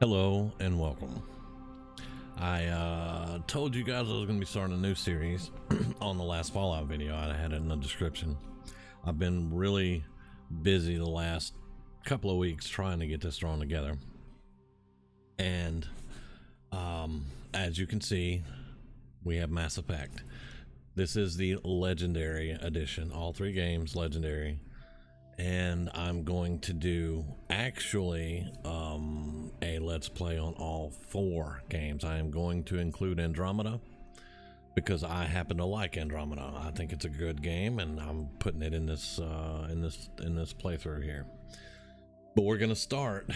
Hello and welcome. I told you guys I was going to be starting a new series on the last Fallout video. I had it in the description. I've been really busy the last couple of weeks trying to get this thrown together. And as you can see, we have Mass Effect. This is the Legendary Edition. All three games Legendary. And I'm going to do actually a let's play on all four games. I am going to include Andromeda because I happen to like Andromeda. I think it's a good game, and I'm putting it in this playthrough here. But we're going to start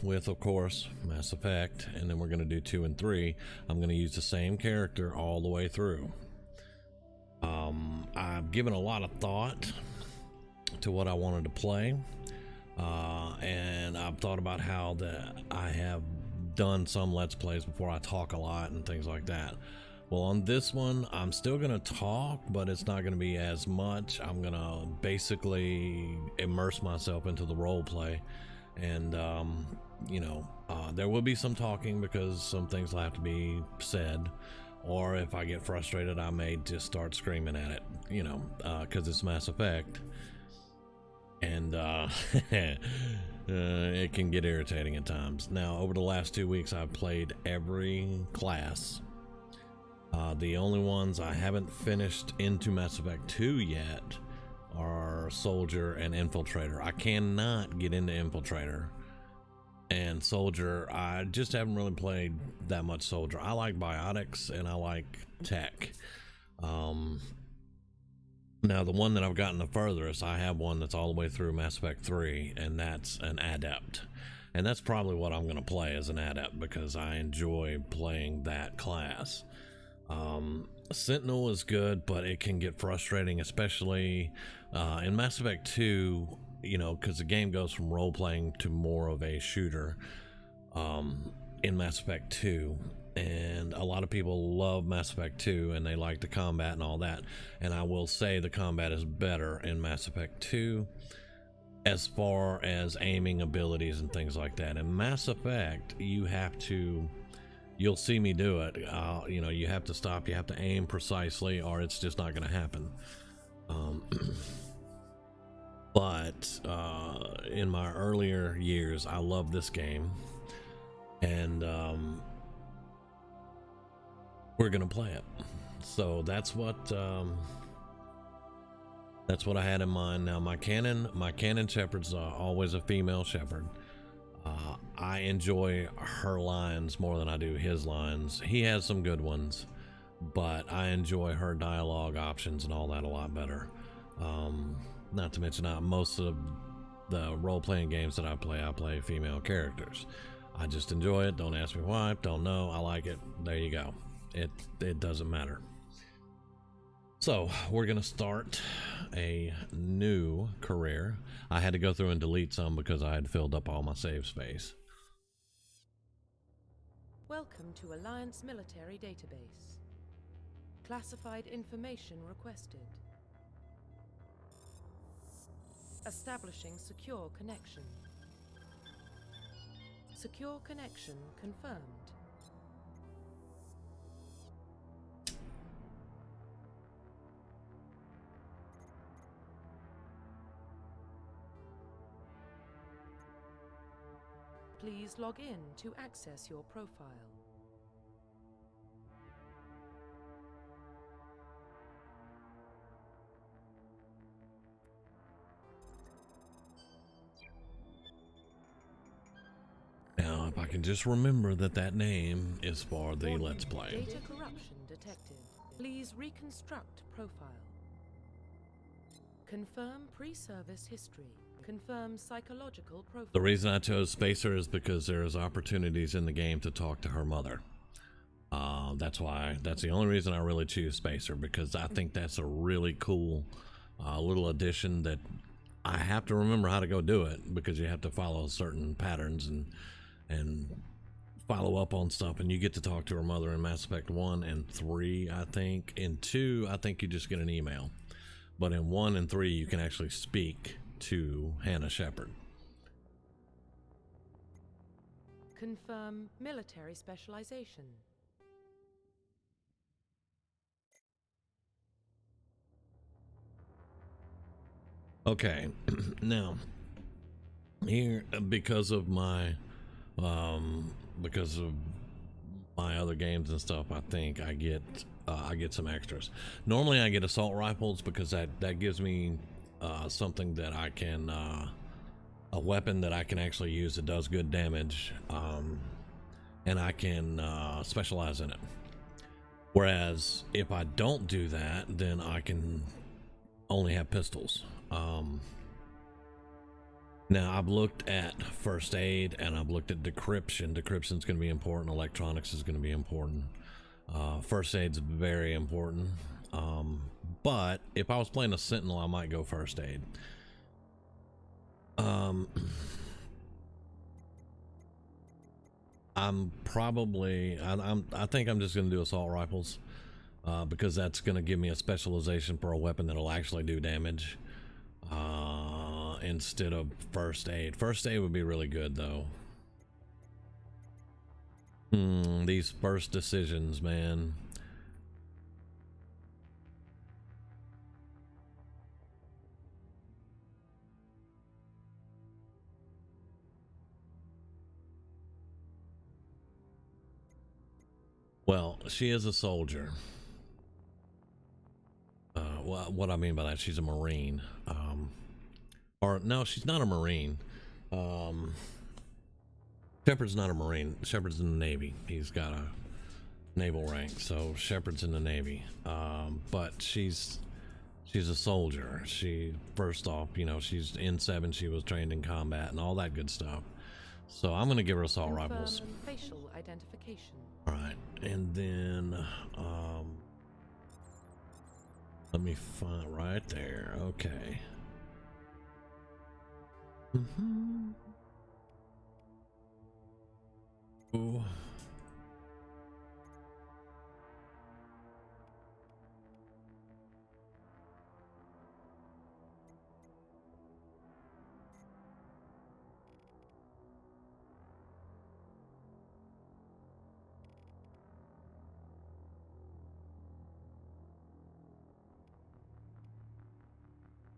with, of course, Mass Effect, and then we're going to do 2 and 3. I'm going to use the same character all the way through. I've given a lot of thought to what I wanted to play, and I've thought about how that I have done some let's plays before. I talk a lot and things like that. Well, on this one I'm still gonna talk, but it's not gonna be as much. I'm gonna basically immerse myself into the role play, and there will be some talking because some things will have to be said, or if I get frustrated I may just start screaming at it, because it's Mass Effect. And it can get irritating at times. Now, over the last 2 weeks, I've played every class. The only ones I haven't finished into Mass Effect 2 yet are Soldier and Infiltrator. I cannot get into Infiltrator. And Soldier, I just haven't really played that much Soldier. I like biotics and I like tech. Now, the one that I've gotten the furthest, I have one that's all the way through Mass Effect 3, and that's an Adept. And that's probably what I'm going to play as an Adept, because I enjoy playing that class. Sentinel is good, but it can get frustrating, especially in Mass Effect 2, because the game goes from role-playing to more of a shooter in Mass Effect 2. And a lot of people love Mass Effect 2 and they like the combat and all that, and I will say the combat is better in Mass Effect 2 as far as aiming abilities and things like that. In Mass Effect, you'll see me do it, you have to stop, you have to aim precisely, or it's just not going to happen. But in my earlier years, I loved this game, and we're gonna play it. So that's what I had in mind. Now, my canon shepherd's always a female shepherd. I enjoy her lines more than I do his lines. He has some good ones, but I enjoy her dialogue options and all that a lot better. Not to mention, most of the role-playing games that I play female characters. I just enjoy it. Don't ask me why. Don't know. I like it. There you go. It doesn't matter. So we're gonna start a new career. I had to go through and delete some because I had filled up all my save space. Welcome to Alliance Military Database. Classified information requested. Establishing secure connection. Secure connection confirmed. Please log in to access your profile. Now, if I can just remember that name is for the Let's Play. Data corruption detected. Please reconstruct profile. Confirm pre-service history. Confirm psychological profile. The reason I chose Spacer is because there's opportunities in the game to talk to her mother. That's the only reason I really choose Spacer, because I think that's a really cool little addition that I have to remember how to go do it, because you have to follow certain patterns and follow up on stuff, and you get to talk to her mother in Mass Effect 1 and 3, I think. In 2, I think you just get an email, but in 1 and 3 you can actually speak to Hannah Shepard. Confirm military specialization. Okay, now here because of my other games and stuff, I think I get some extras. Normally I get assault rifles because that gives me something that I can a weapon that I can actually use that does good damage, and I can specialize in it. Whereas if I don't do that, then I can only have pistols. Now I've looked at first aid and I've looked at decryption. Decryption is going to be important. Electronics is going to be important. First aid's very important. But if I was playing a sentinel, I might go first aid. I think I'm just going to do assault rifles, because that's going to give me a specialization for a weapon that'll actually do damage, instead of first aid. First aid would be really good though. These first decisions, man. Well, she is a soldier. What I mean by that, she's a Marine. Or no, she's not a Marine. Shepard's not a Marine. Shepard's in the Navy. He's got a naval rank, so Shepard's in the Navy. But she's a soldier. She, first off, you know, she's N7. She was trained in combat and all that good stuff. So I'm gonna give her assault rifles. Facial identification. All right, and then let me find right there. Okay. Ooh.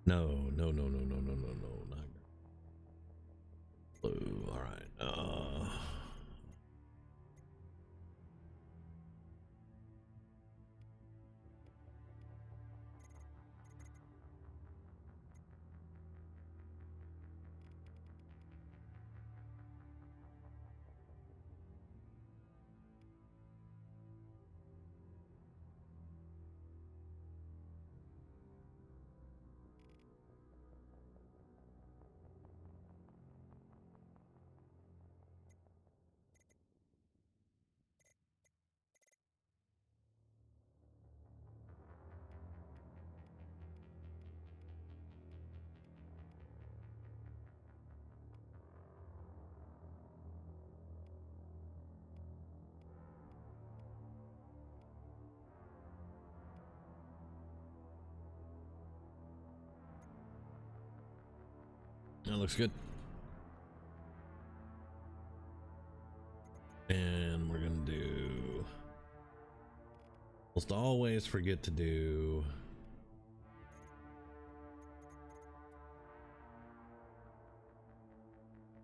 No, not blue. All right. That looks good. And we're gonna do, almost always forget to do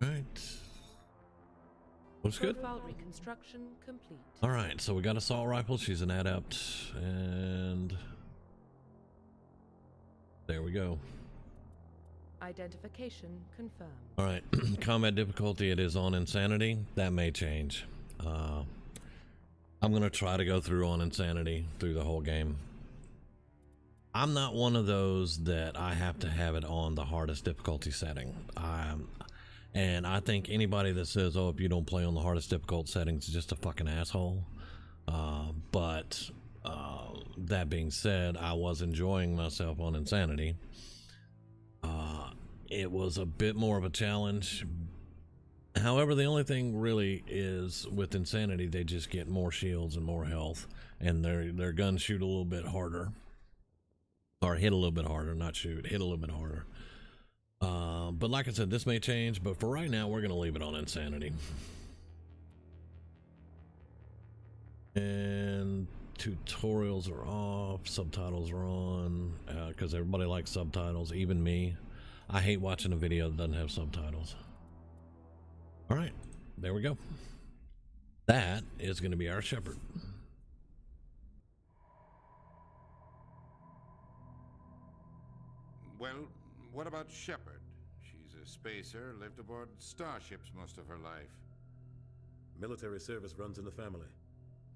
right. Looks good. Profile reconstruction complete. All right, so we got assault rifle. She's an adept, and there we go. Identification confirmed. All right, combat difficulty, it is on insanity. That may change. I'm gonna try to go through on insanity through the whole game. I'm not one of those that I have to have it on the hardest difficulty setting. And I think anybody that says, oh, if you don't play on the hardest difficult settings is just a fucking asshole. But that being said, I was enjoying myself on insanity. It was a bit more of a challenge. However, the only thing really is with insanity, they just get more shields and more health, and their guns shoot a little bit harder, or hit a little bit harder, not shoot, hit a little bit harder. But like I said, this may change, but for right now, we're gonna leave it on insanity. And tutorials are off, subtitles are on, because everybody likes subtitles, even me. I hate watching a video that doesn't have subtitles. All right, there we go. That is going to be our shepherd. Well, what about Shepard? She's a spacer, lived aboard starships most of her life. Military service runs in the family.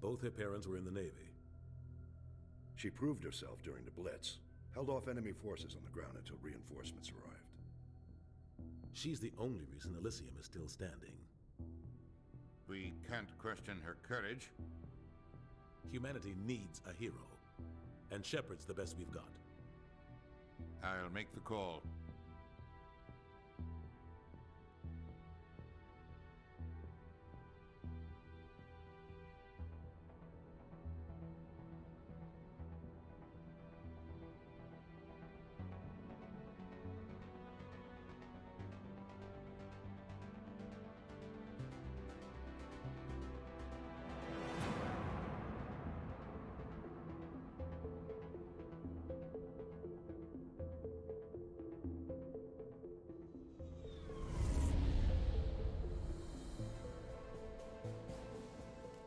Both her parents were in the Navy. She proved herself during the Blitz, held off enemy forces on the ground until reinforcements arrived. She's the only reason Elysium is still standing. We can't question her courage. Humanity needs a hero, and Shepard's the best we've got. I'll make the call.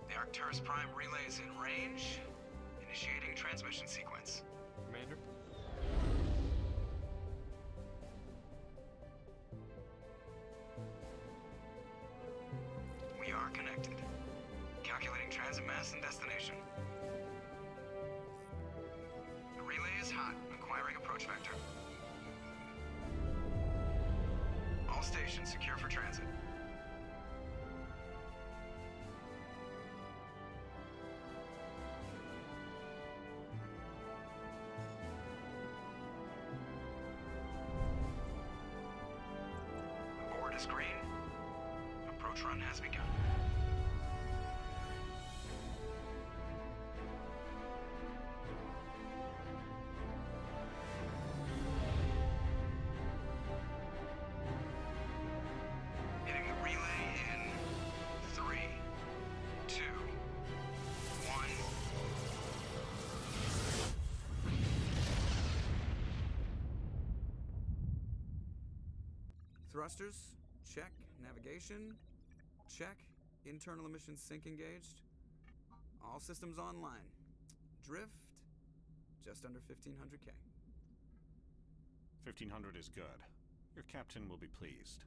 The Arcturus Prime relay is in range. Initiating transmission sequence. Commander? We are connected. Calculating transit mass and destination. The relay is hot. Acquiring approach vector. All stations secure for transit. Board is green. Approach run has begun. Hitting the relay in 3, 2, 1. Thrusters, check. Navigation, check. Internal emissions sync engaged. All systems online. Drift, just under 1500K. 1500 is good. Your captain will be pleased.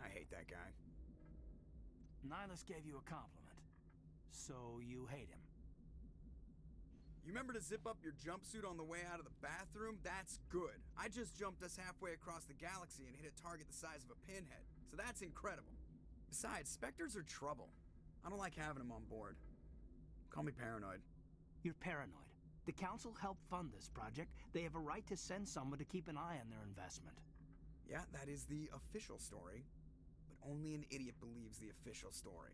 I hate that guy. Nihilus gave you a compliment, so you hate him. You remember to zip up your jumpsuit on the way out of the bathroom? That's good. I just jumped us halfway across the galaxy and hit a target the size of a pinhead, so that's incredible. Besides, Spectres are trouble. I don't like having them on board. Call me paranoid. You're paranoid. The Council helped fund this project. They have a right to send someone to keep an eye on their investment. Yeah, that is the official story, but only an idiot believes the official story.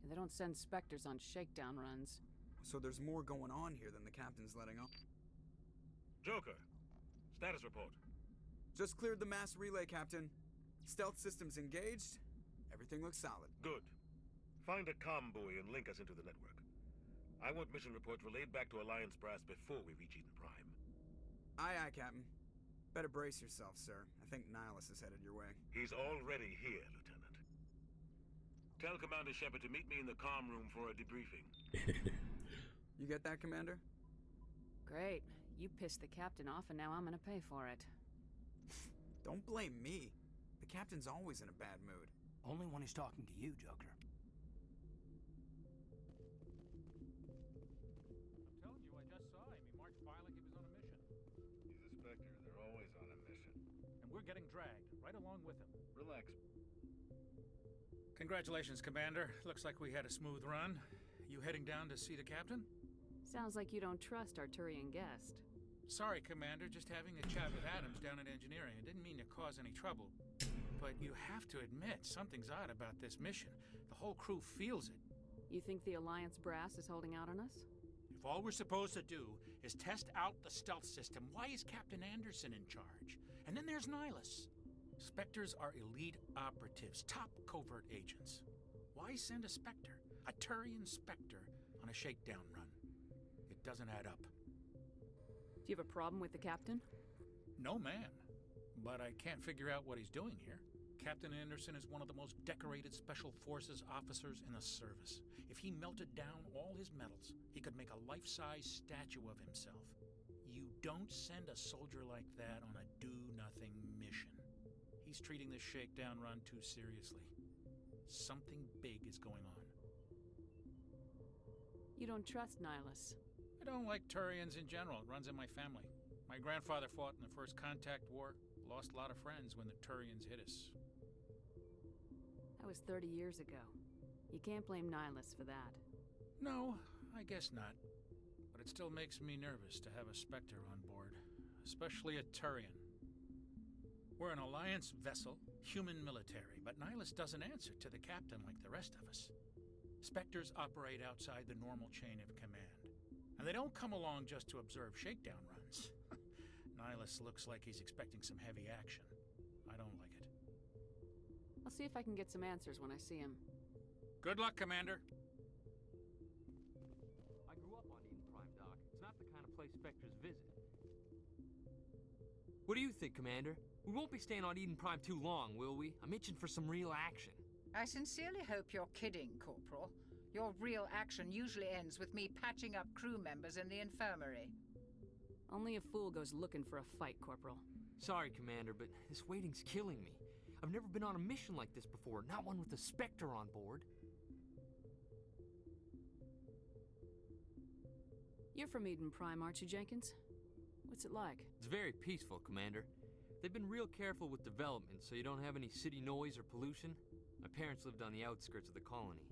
They don't send Spectres on shakedown runs. So there's more going on here than the captain's letting on. Joker, status report. Just cleared the mass relay, Captain. Stealth systems engaged. Everything looks solid. Good. Find a comm buoy and link us into the network. I want mission reports relayed back to Alliance brass before we reach Eden Prime. Aye, aye, Captain. Better brace yourself, sir. I think Nihilus is headed your way. He's already here, Lieutenant. Tell Commander Shepard to meet me in the comm room for a debriefing. You get that, Commander? Great. You pissed the captain off and now I'm gonna pay for it. Don't blame me. The captain's always in a bad mood. Only when he's talking to you, Joker. I'm telling you, I just saw him. He marched by like he was on a mission. He's a Spectre. They're always on a mission. And we're getting dragged, right along with him. Relax. Congratulations, Commander. Looks like we had a smooth run. You heading down to see the captain? Sounds like you don't trust Arturian guest. Sorry, Commander. Just having a chat with Adams down at engineering. I didn't mean to cause any trouble. But you have to admit, something's odd about this mission. The whole crew feels it. You think the Alliance brass is holding out on us? If all we're supposed to do is test out the stealth system, why is Captain Anderson in charge? And then there's Nihilus. Spectres are elite operatives, top covert agents. Why send a Spectre, a Turian Spectre, on a shakedown run? It doesn't add up. Do you have a problem with the captain? No, ma'am. But I can't figure out what he's doing here. Captain Anderson is one of the most decorated Special Forces officers in the service. If he melted down all his medals, he could make a life-size statue of himself. You don't send a soldier like that on a do-nothing mission. He's treating this shakedown run too seriously. Something big is going on. You don't trust Nihilus? I don't like Turians in general. It runs in my family. My grandfather fought in the First Contact War. Lost a lot of friends when the Turians hit us. That was 30 years ago. You can't blame Nihilus for that. No, I guess not. But it still makes me nervous to have a Spectre on board. Especially a Turian. We're an Alliance vessel, human military, but Nihilus doesn't answer to the captain like the rest of us. Spectres operate outside the normal chain of command. And they don't come along just to observe shakedown runs. Nihilus looks like he's expecting some heavy action. I don't like it. I'll see if I can get some answers when I see him. Good luck, Commander. I grew up on Eden Prime, Doc. It's not the kind of place Spectres visit. What do you think, Commander? We won't be staying on Eden Prime too long, will we? I'm itching for some real action. I sincerely hope you're kidding, Corporal. Your real action usually ends with me patching up crew members in the infirmary. Only a fool goes looking for a fight, Corporal. Sorry, Commander, but this waiting's killing me. I've never been on a mission like this before, not one with a Spectre on board. You're from Eden Prime, aren't you, Jenkins? What's it like? It's very peaceful, Commander. They've been real careful with development, so you don't have any city noise or pollution. My parents lived on the outskirts of the colony.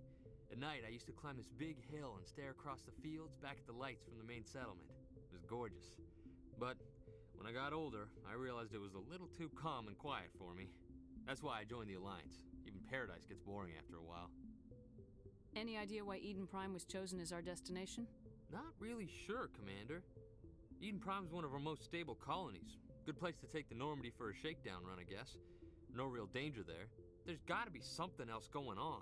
At night, I used to climb this big hill and stare across the fields back at the lights from the main settlement. It was gorgeous. But when I got older, I realized it was a little too calm and quiet for me. That's why I joined the Alliance. Even Paradise gets boring after a while. Any idea why Eden Prime was chosen as our destination? Not really sure, Commander. Eden Prime's one of our most stable colonies. Good place to take the Normandy for a shakedown run, I guess. No real danger there. There's gotta be something else going on.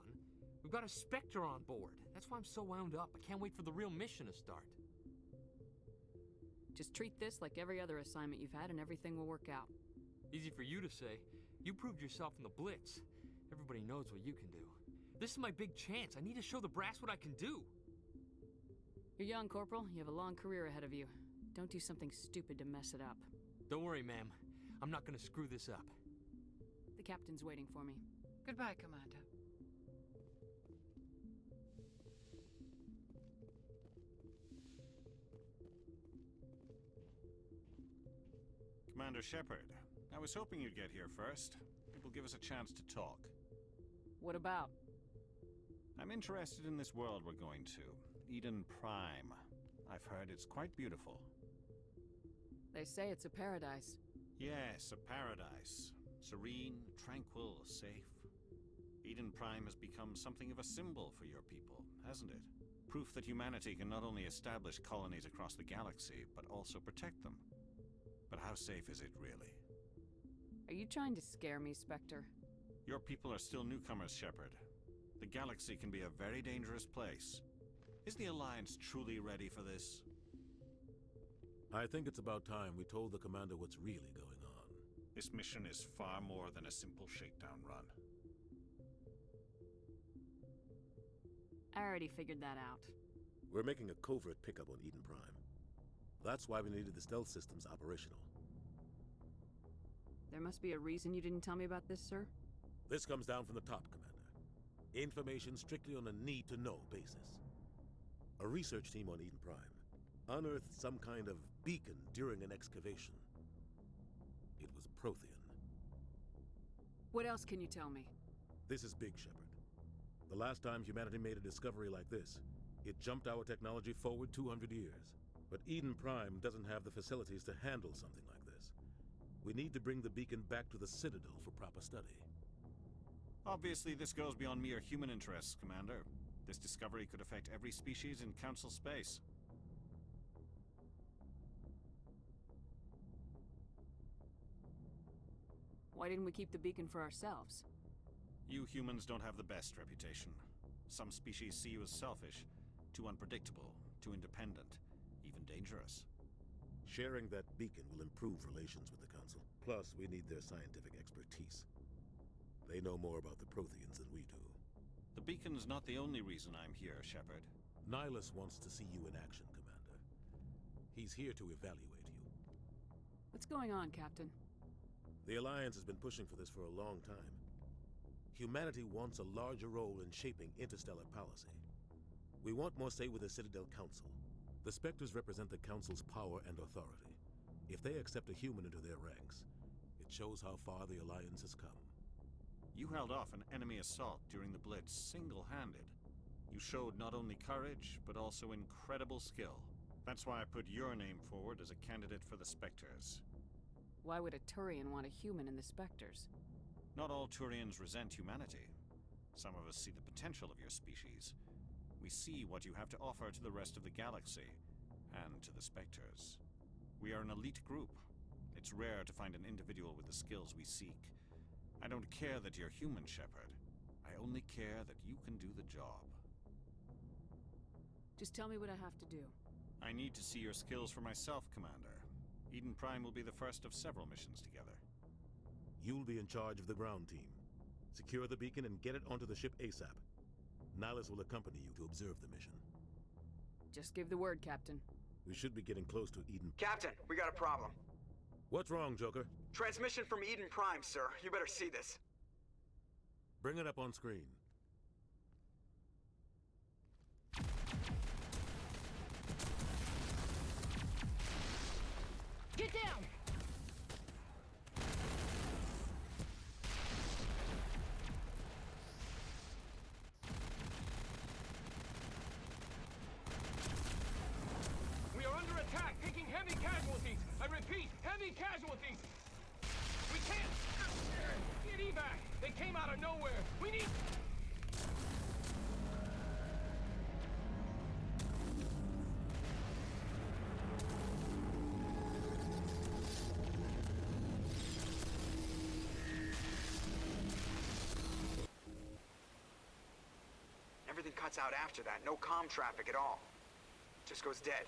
We've got a Spectre on board. That's why I'm so wound up. I can't wait for the real mission to start. Just treat this like every other assignment you've had and everything will work out. Easy for you to say. You proved yourself in the Blitz. Everybody knows what you can do. This is my big chance. I need to show the brass what I can do. You're young, Corporal. You have a long career ahead of you. Don't do something stupid to mess it up. Don't worry, ma'am. I'm not gonna screw this up. The captain's waiting for me. Goodbye, Commander. Commander Shepard, I was hoping you'd get here first. It will give us a chance to talk. What about? I'm interested in this world we're going to, Eden Prime. I've heard it's quite beautiful. They say it's a paradise. Yes, a paradise. Serene, tranquil, safe. Eden Prime has become something of a symbol for your people, hasn't it? Proof that humanity can not only establish colonies across the galaxy, but also protect them. But how safe is it, really? Are you trying to scare me, Spectre? Your people are still newcomers, Shepard. The galaxy can be a very dangerous place. Is the Alliance truly ready for this? I think it's about time we told the Commander what's really going on. This mission is far more than a simple shakedown run. I already figured that out. We're making a covert pickup on Eden Prime. That's why we needed the stealth systems operational. There must be a reason you didn't tell me about this, sir? This comes down from the top, Commander. Information strictly on a need-to-know basis. A research team on Eden Prime unearthed some kind of beacon during an excavation. It was Prothean. What else can you tell me? This is big, Shepard. The last time humanity made a discovery like this, it jumped our technology forward 200 years. But Eden Prime doesn't have the facilities to handle something like this. We need to bring the beacon back to the Citadel for proper study. Obviously, this goes beyond mere human interests, Commander. This discovery could affect every species in Council space. Why didn't we keep the beacon for ourselves? You humans don't have the best reputation. Some species see you as selfish, too unpredictable, too independent, even dangerous. Sharing that beacon will improve relations with the Council. Plus, we need their scientific expertise. They know more about the Protheans than we do. The beacon's not the only reason I'm here, Shepard. Nihilus wants to see you in action, Commander. He's here to evaluate you. What's going on, Captain? The Alliance has been pushing for this for a long time. Humanity wants a larger role in shaping interstellar policy. We want more say with the Citadel Council. The Spectres represent the Council's power and authority. If they accept a human into their ranks, it shows how far the Alliance has come. You held off an enemy assault during the Blitz single-handed. You showed not only courage, but also incredible skill. That's why I put your name forward as a candidate for the Spectres. Why would a Turian want a human in the Spectres? Not all Turians resent humanity. Some of us see the potential of your species. We see what you have to offer to the rest of the galaxy, and to the Spectres. We are an elite group. It's rare to find an individual with the skills we seek. I don't care that you're human, Shepard. I only care that you can do the job. Just tell me what I have to do. I need to see your skills for myself, Commander. Eden Prime will be the first of several missions together. You'll be in charge of the ground team. Secure the beacon and get it onto the ship ASAP. Nihilus will accompany you to observe the mission. Just give the word, Captain. We should be getting close to Eden. Captain, we got a problem. What's wrong, Joker? Transmission from Eden Prime, sir. You better see this. Bring it up on screen. Get down! We are under attack, taking heavy casualties. I repeat, heavy casualties. We can't get evac. They came out of nowhere. We need... Everything cuts out after that. No comm traffic at all. Just goes dead.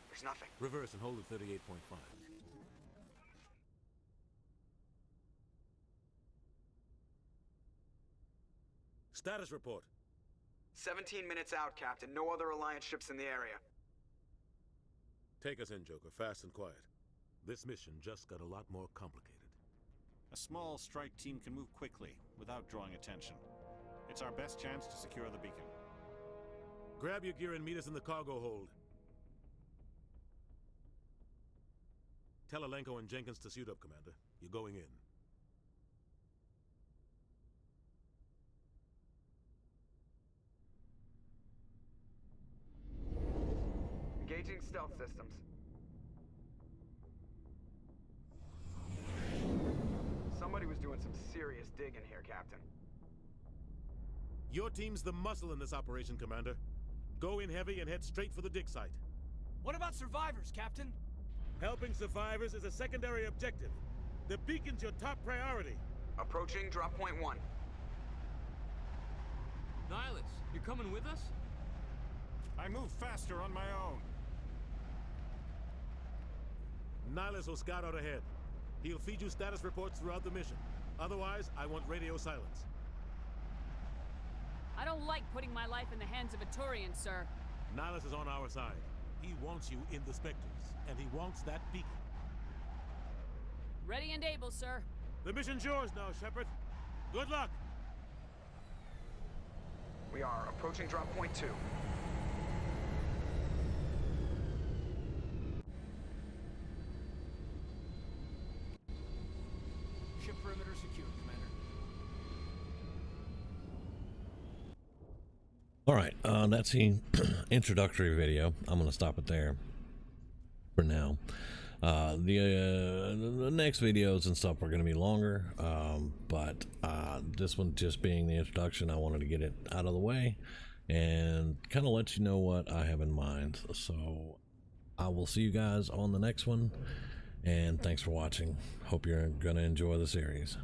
There's nothing. Reverse and hold at 38.5. Status report. 17 minutes out, Captain. No other Alliance ships in the area. Take us in, Joker, fast and quiet. This mission just got a lot more complicated. A small strike team can move quickly, without drawing attention. It's our best chance to secure the beacon. Grab your gear and meet us in the cargo hold. Tell Alenko and Jenkins to suit up, Commander. You're going in. Engaging stealth systems. Somebody was doing some serious digging here, Captain. Your team's the muscle in this operation, Commander. Go in heavy and head straight for the dig site. What about survivors, Captain? Helping survivors is a secondary objective. The beacon's your top priority. Approaching drop point 1. Nihilus, you're coming with us? I move faster on my own. Nihilus will scout out ahead. He'll feed you status reports throughout the mission. Otherwise, I want radio silence. I don't like putting my life in the hands of a Turian, sir. Nihilus is on our side. He wants you in the Spectres, and he wants that beacon. Ready and able, sir. The mission's yours now, Shepard. Good luck! We are approaching drop point 2. Ship perimeter secured, Commander. All right, that's the introductory video. I'm going to stop it there for now. The next videos and stuff are going to be longer, but this one just being the introduction, I wanted to get it out of the way and kind of let you know what I have in mind. So I will see you guys on the next one, and thanks for watching. Hope you're going to enjoy the series.